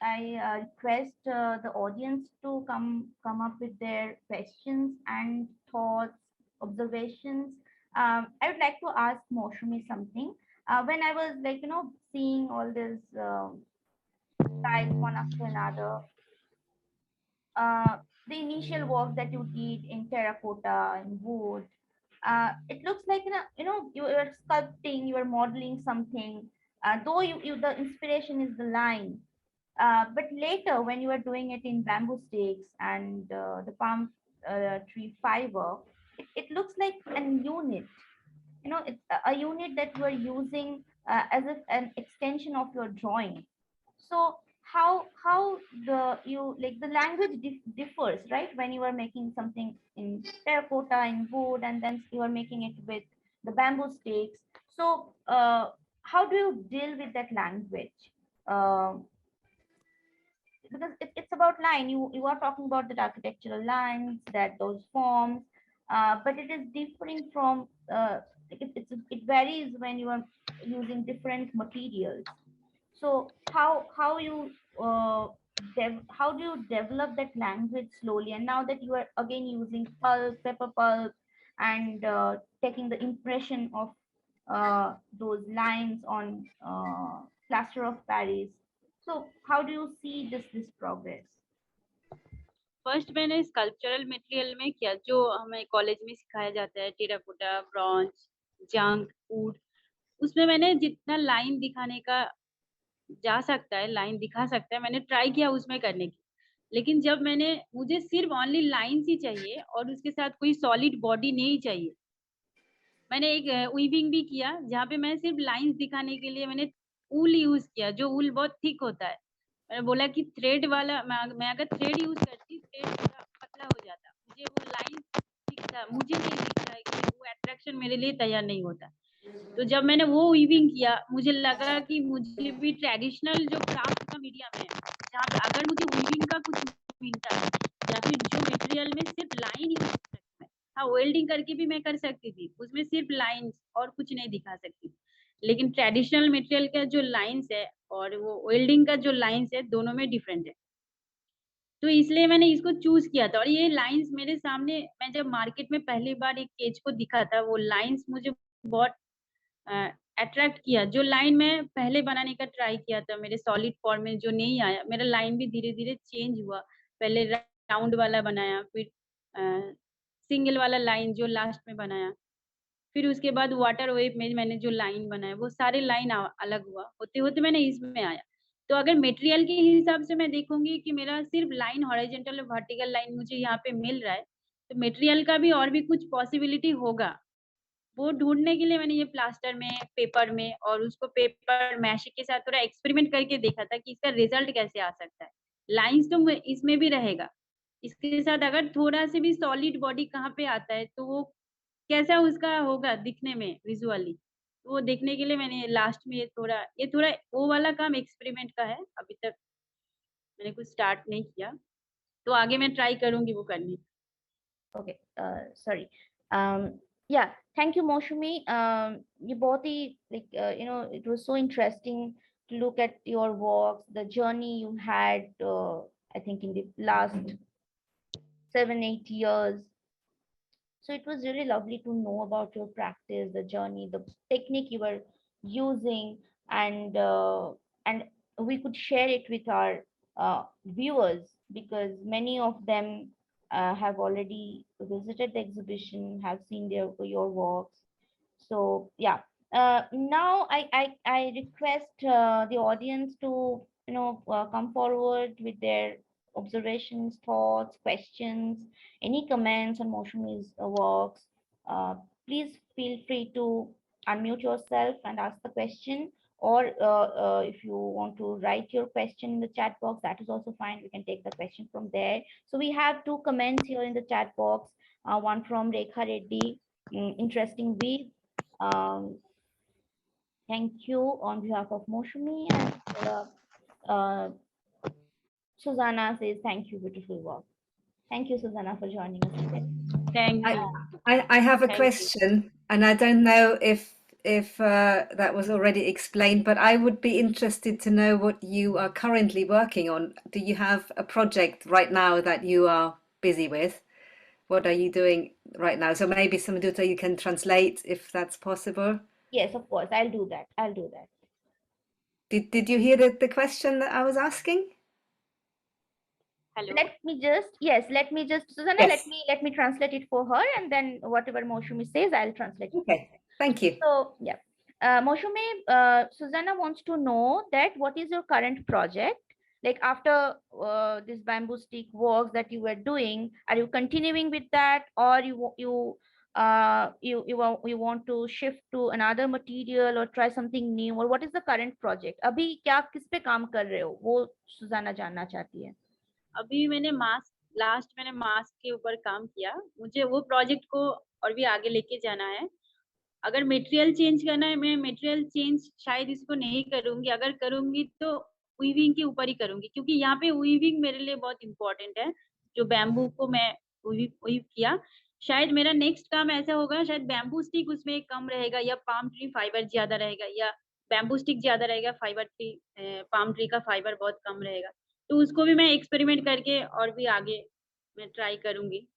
request the audience to come up with their questions and thoughts, observations, I would like to ask Moushumi something. When I was like seeing all these tiles one after another, uh, the initial work that you did in terracotta and wood, it looks like you are sculpting, you are modeling something, though the inspiration is the line, but later when you are doing it in bamboo sticks and the palm tree fiber, it looks like an unit. It's a unit that you are using as if an extension of your drawing. So how the you like the language differs, right, when you are making something in terracotta in wood and then you are making it with the bamboo sticks. So how do you deal with that language? Um because it's about line, you are talking about the architectural lines, that those forms, but it is differing from it varies when you are using different materials. So how you how do you develop that language slowly? And now that you are again using pulp, pepper pulp, and taking the impression of those lines on plaster of Paris. So how do you see this progress? First मैंने sculptural material में किया, जो हमें college में सिखाया जाता है, terracotta, bronze, जंग, वुड। उसमें मैंने जितना लाइन दिखाने का जा सकता है, लाइन दिखा सकता है, मैंने ट्राई किया उसमें करने की। लेकिन जब मुझे सिर्फ ओनली लाइन्स ही चाहिए और उसके साथ कोई सॉलिड बॉडी नहीं चाहिए। मैंने एक वीविंग भी किया, जहाँ पे मैं सिर्फ लाइन्स दिखाने के लिए मैंने ऊल यूज़ किया, जो ऊल बहुत थिक होता है। मैंने बोला कि थ्रेड वाला मैं अगर थ्रेड यूज़ करती, थ्रेड थोड़ा पतला हो जाता। मुझे वो लाइन दिखता, मुझे नहीं दिखता है कि वो अट्रैक्शन मेरे लिए तैयार नहीं होता। तो जब मैंने वो वीविंग किया, मुझे लगा कि मुझे भी ट्रेडिशनल जो क्राफ्ट का मीडियम है, जहाँ पे अगर मुझे वीविंग का कुछ मिलता है या फिर जो मटेरियल में सिर्फ लाइन यूज़ कर सकता है। हाँ, वेल्डिंग करके भी मैं कर सकती थी, उसमें सिर्फ लाइन्स और कुछ नहीं दिखा सकती। लेकिन ट्रेडिशनल मटेरियल का जो लाइन्स है और वो वेल्डिंग का जो लाइन्स है, दोनों में डिफरेंट है। तो इसलिए मैंने इसको चूज़ किया था और ये लाइन्स मेरे सामने, मैं जब मार्केट में पहली बार एक केज को दिखा था, वो लाइन्स मुझे बहुत अट्रैक्ट किया। जो लाइन मैं पहले बनाने का ट्राई किया था, मेरे सॉलिड फॉर्म में जो नहीं आया, मेरा लाइन भी धीरे-धीरे चेंज हुआ। पहले राउंड वाला बनाया, फिर सिंगल वाला लाइन जो लास्ट में बनाया। फिर उसके बाद वाटर वेव में मैंने जो लाइन बनाया, वो सारे लाइन अलग हुआ। होते-होते मैंने इसमें आया। तो अगर मटेरियल के हिसाब से मैं देखूँगी कि मेरा सिर्फ लाइन हॉरिज़ॉन्टल और वर्टिकल लाइन मुझे यहाँ पे मिल रहा है, तो मटेरियल का भी और भी कुछ पॉसिबिलिटी होगा। वो ढूँढने के लिए मैंने ये प्लास्टर में, पेपर में और उसको पेपर मैश के साथ थोड़ा एक्सपेरिमेंट करके देखा था कि इसका रिज़ल्ट कैसे आ सकता है। लाइन्स तो इसमें भी रहेगा। इसके साथ अगर थोड़ा-सा भी सॉलिड बॉडी कहाँ पे आता है, तो वो कैसा उसका होगा दिखने में विज़ुअली। वो देखने के लिए मैंने लास्ट में ये थोड़ा वो वाला काम एक्सपेरिमेंट का है। अभी तक मैंने कुछ स्टार्ट नहीं किया। तो आगे मैं ट्राई करूँगी वो करने की। Okay, sorry. Yeah, thank you, Moushumi. ये बहुत ही it was so interesting to look at your works, the journey you had. I think in the last 7, 8 years. So it was really lovely to know about your practice, the journey, the technique you were using, and we could share it with our viewers because many of them have already visited the exhibition, have seen your works. So yeah, now I request the audience to come forward with their observations, thoughts, questions, any comments on Moshumi's works. Please feel free to unmute yourself and ask the question. Or if you want to write your question in the chat box, that is also fine. We can take the question from there. So we have 2 comments here in the chat box. One from Rekha Reddy, interesting weave. Thank you on behalf of Moshumi, and Susanna says thank you, beautiful work. Thank you, Susanna, for joining us today. Thank you. I have a Thank you. question, and I don't know if if that was already explained, but I would be interested to know what you are currently working on. Do you have a project right now that you are busy with? What are you doing right now? So maybe Samduta, you can translate if that's possible. Yes, of course, I'll do that. I'll do that. Did you hear the question that I was asking? Hello. Let me just, Susanna, Yes. let me translate it for her, and then whatever Moushumi says, I'll translate it. Okay, thank you. So yeah, Moushumi, Susanna wants to know that what is your current project? Like after this bamboo stick works that you were doing, are you continuing with that, or you want to shift to another material or try something new, or what is the current project? अभी क्या किस पे काम कर रहे हो? वो सुजाना जानना चाहती है. अभी मैंने मास्क के ऊपर काम किया। मुझे वो प्रोजेक्ट को और भी आगे लेके जाना है। अगर मटेरियल चेंज करना है, मैं मटेरियल चेंज शायद इसको नहीं करूंगी। अगर करूंगी तो वीविंग के ऊपर ही करूंगी, क्योंकि यहाँ पे वीविंग मेरे लिए बहुत इंपॉर्टेंट है। जो बैम्बू को मैं वीव किया, शायद मेरा नेक्स्ट काम ऐसा होगा, शायद बैम्बू स्टिक उसमें कम रहेगा या पाम ट्री फाइबर ज्यादा रहेगा, या बैम्बू स्टिक ज्यादा रहेगा, पाम ट्री का फाइबर बहुत कम रहेगा। तो उसको भी मैं एक्सपेरिमेंट करके और भी आगे मैं ट्राई करूंगी,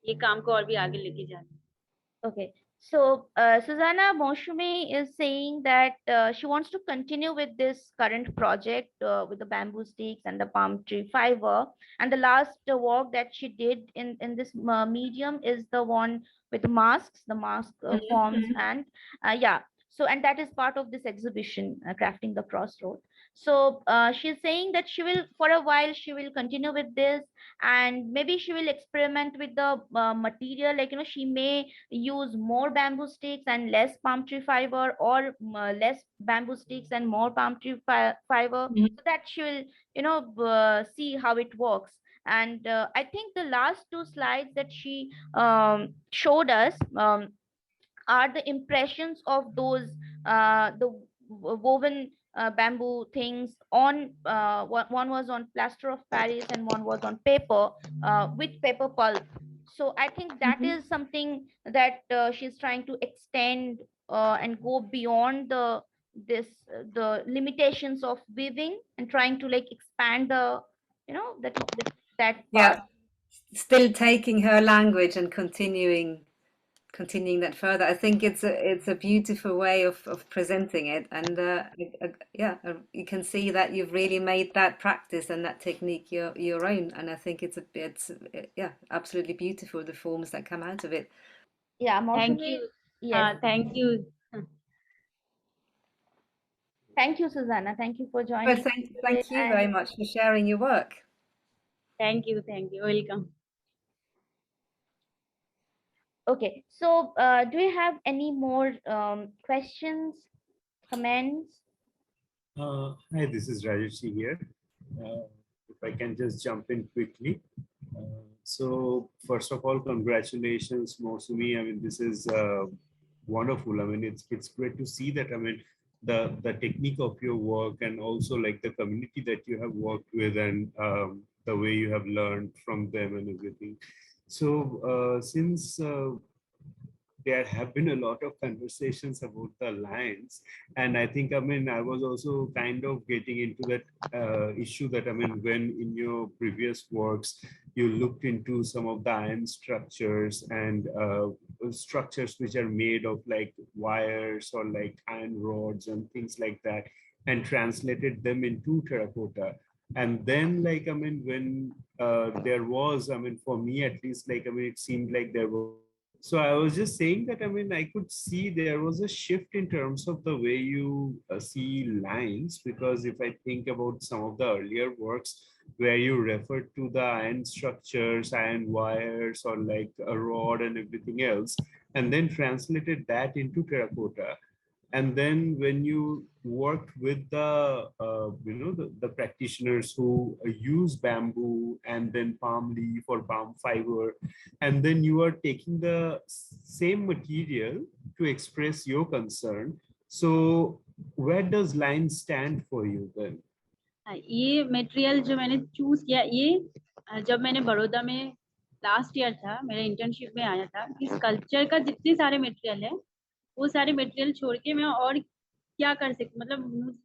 ये काम को और भी आगे लेके जाना। Okay, so Susanna Moushumi is saying that she wants to continue with this current project with the bamboo sticks and the palm tree fiber. And the last work that she did in this medium is the one with masks, the mask forms, and yeah. So, and that is part of this exhibition, Crafting the Crossroad. So she's saying that she will, for a while, she will continue with this, and maybe she will experiment with the material. Like, she may use more bamboo sticks and less palm tree fiber, or less bamboo sticks and more palm tree fiber, so that she will see how it works. And I think the last two slides that she showed us are the impressions of those the woven bamboo things on one was on plaster of Paris and one was on paper with paper pulp. So I think that is something that she's trying to extend and go beyond the limitations of weaving, and trying to like expand that part. Yeah, still taking her language and continuing that further. I think it's a beautiful way of presenting it, and yeah, you can see that you've really made that practice and that technique your own, and I think it's yeah, absolutely beautiful, the forms that come out of it. Yeah, Thank Moushumi, you. yes. Thank you. Thank you, Susanna. Thank you for Well, joining. thank you very much for sharing your work. Thank you. Welcome. Okay, so do you have any more questions, comments? Hi, this is Rajesh here. If I can just jump in quickly. So first of all, congratulations, Moushumi. I mean, this is wonderful. I mean, it's great to see that. I mean, the technique of your work, and also like the community that you have worked with, and the way you have learned from them and everything. So since there have been a lot of conversations about the lines, and I think, I mean, I was also kind of getting into that issue that, I mean, when in your previous works you looked into some of the iron structures and structures which are made of like wires or like iron rods and things like that, and translated them into terracotta. And then, like, I mean, when there was, I mean, for me at least, like, I mean, it seemed like there was. So I was just saying that, I mean, I could see there was a shift in terms of the way you see lines, because if I think about some of the earlier works where you referred to the iron structures, iron wires, or like a rod and everything else, and then translated that into terracotta. And then when you worked with the the practitioners who use bamboo and then palm leaf or palm fiber, and then you are taking the same material to express your concern, so where does line stand for you then? ये material जो मैंने choose किया, ये जब मैंने बड़ौदा में last year था, मेरे इंटर्नशिप में आया था, इस कल्चर का जितने सारे मटेरियल है वो सारे मटेरियल छोड़ के मैं और क्या कर सकती, मतलब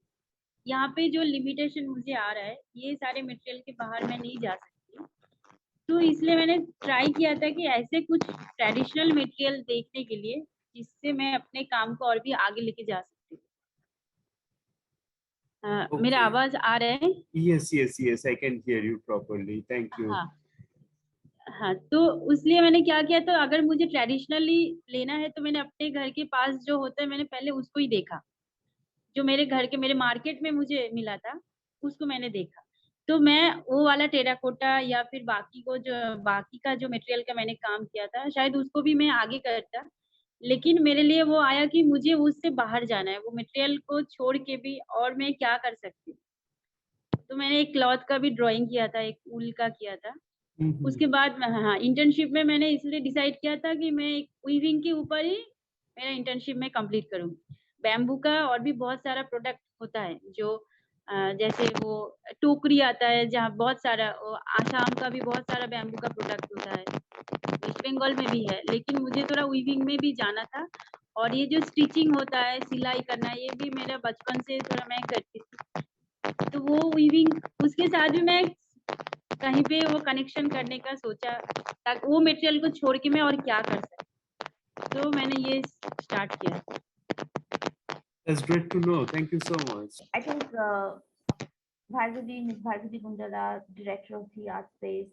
यहाँ पे जो लिमिटेशन मुझे आ रहा है, ये सारे मटेरियल के बाहर मैं नहीं जा सकती। तो इसलिए मैंने ट्राई किया था कि ऐसे कुछ ट्रेडिशनल मटेरियल देखने के लिए जिससे मैं अपने काम को और भी आगे लेके जा सकती हूँ। मेरा Okay. आवाज आ रहा है? Yes, I can hear you properly. Thank you. हाँ हाँ, तो इसलिए मैंने क्या किया, तो अगर मुझे ट्रेडिशनली लेना है तो मैंने अपने घर के पास जो होता है मैंने पहले उसको ही देखा, जो मेरे घर के मेरे मार्केट में मुझे मिला था उसको मैंने देखा। तो मैं वो वाला टेराकोटा या फिर बाकी का जो मटेरियल का मैंने काम किया था, शायद उसको भी मैं आगे करता, लेकिन मेरे लिए वो आया कि मुझे उससे बाहर जाना है, वो मटेरियल को छोड़ के भी और मैं क्या कर सकती हूँ। तो मैंने एक क्लॉथ का भी ड्राइंग किया था, एक ऊल का किया था। उसके बाद हाँ, इंटर्नशिप में मैंने इसलिए डिसाइड किया था कि मैं एक वीविंग के ऊपर ही मेरा इंटर्नशिप में कंप्लीट करूँ। बैम्बू का और भी बहुत सारा प्रोडक्ट होता है, जो जैसे वो टोकरी आता है, जहाँ बहुत सारा आसाम का भी बहुत सारा बैम्बू का प्रोडक्ट होता है, वेस्ट बंगाल में भी है, लेकिन मुझे थोड़ा वीविंग में भी जाना था। और ये जो स्टिचिंग होता है, सिलाई करना, ये भी मेरा बचपन से थोड़ा मैं करती थी, तो वो वीविंग उसके साथ भी मैं कहीं पे वो कनेक्शन करने का सोचा, ताकि वो मटेरियल को छोड़ के मैं और क्या कर सकती, तो मैंने ये स्टार्ट किया। That's great to know. Thank you so much. I think Ms. Bhargavi Gundala, director of the Art Space,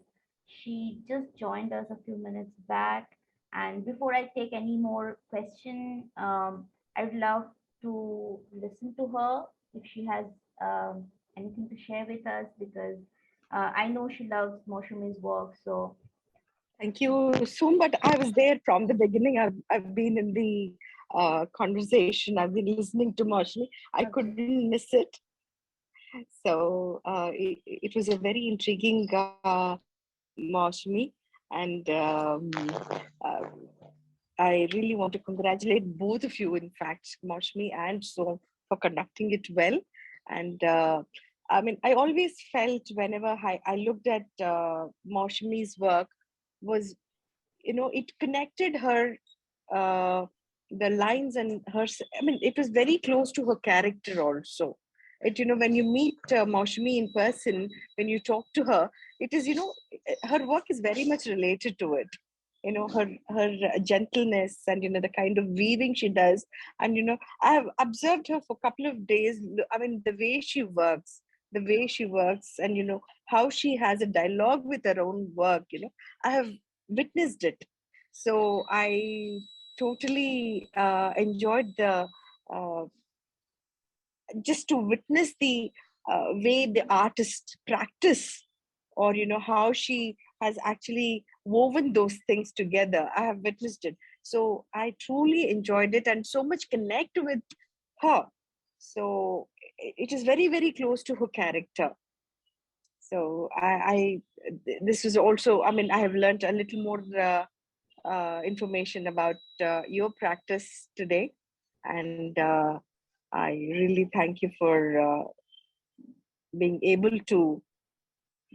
she just joined us a few minutes back. And before I take any more question, I would love to listen to her if she has anything to share with us, because I know she loves Moshumi's work. So thank you, Soom. But I was there from the beginning. I've been in the conversation. I've been listening to Moshmi. I couldn't miss it. So it was a very intriguing Moshmi, and I really want to congratulate both of you, in fact, Moshmi and Soom, for conducting it well. And I mean, I always felt whenever I looked at Moshmi's work was, it connected her, the lines and her, I mean, it was very close to her character also. When you meet Moshmi in person, when you talk to her, it is, her work is very much related to it. Her gentleness and, the kind of weaving she does. And, I have observed her for a couple of days. I mean, the way she works, and, how she has a dialogue with her own work, I have witnessed it. So I totally enjoyed the just to witness the way the artist practice, or how she has actually woven those things together. I have witnessed it, so I truly enjoyed it and so much connect with her. So it is very, very close to her character. So this was also, I mean, I have learned a little more information about your practice today, and I really thank you for being able to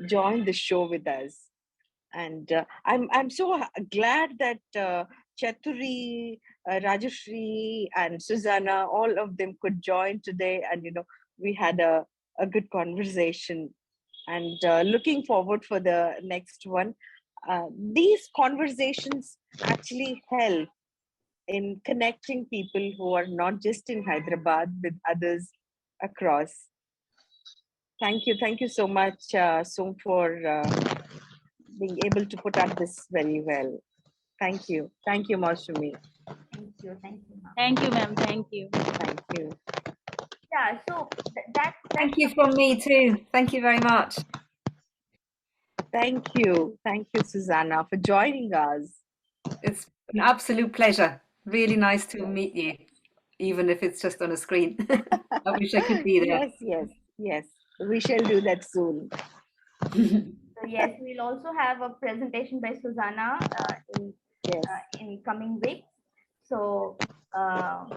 join the show with us. And I'm so glad that Chaturi, Rajashri, and Susanna, all of them could join today, and we had a good conversation. And looking forward for the next one. These conversations actually help in connecting people who are not just in Hyderabad with others across. Thank you so much, Soom, for being able to put up this very well. Thank you, Moshumi. thank you, ma'am. Thank you, ma'am. Thank you. Thank you. Yeah, so Thank you from me too. Thank you very much. Thank you, Susanna, for joining us. It's an absolute pleasure. Really nice to meet you, even if it's just on a screen. I wish I could be there. Yes. We shall do that soon. So yes, we'll also have a presentation by Susanna in coming weeks. So we'll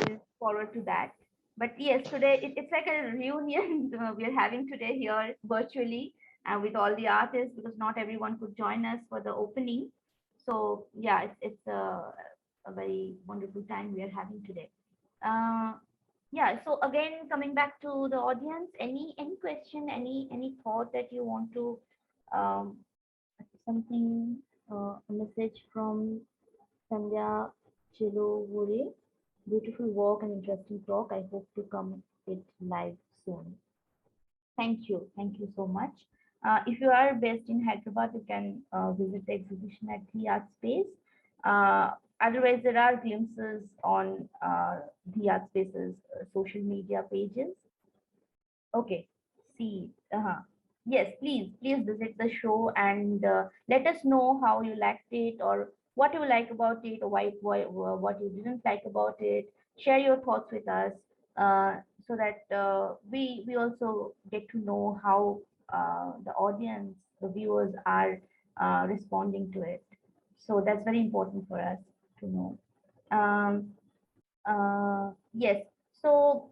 look forward to that. But yes, today it's like a reunion we're having today here virtually with all the artists, because not everyone could join us for the opening. So yeah, it's a a very wonderful time we are having today. Yeah, so again, coming back to the audience, any question, any thought that you want to, um, something, a message from Sandhya Chilovure. Beautiful work and interesting talk. I hope to come it live soon. Thank you so much. If you are based in Hyderabad, you can visit the exhibition at The Art Space. Otherwise, there are glimpses on The Art Space's social media pages. Okay, see, yes, please visit the show and let us know how you liked it or what you like about it or what you didn't like about it. Share your thoughts with us so that we also get to know how the audience, the viewers are responding to it. So that's very important for us to know. Um, yes, so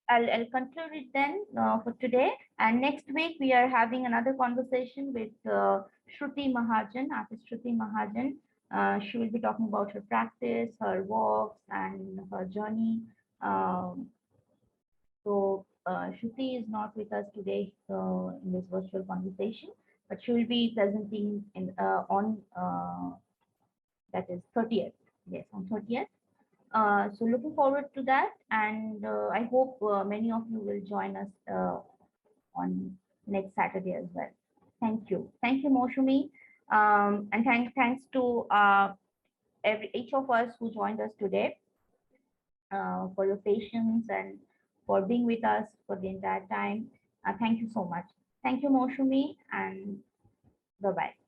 I'll conclude it then for today. And next week, we are having another conversation with Shruti Mahajan, artist Shruti Mahajan. She will be talking about her practice, her walks, and her journey. Shruti is not with us today in this virtual conversation, but she will be presenting in on that is 30th. Yes, on 30th. So looking forward to that, and I hope many of you will join us on next Saturday as well. Thank you, Moushumi, and thanks to each of us who joined us today for your patience and for being with us for the entire time. Thank you so much. Thank you, Moushumi, and bye bye.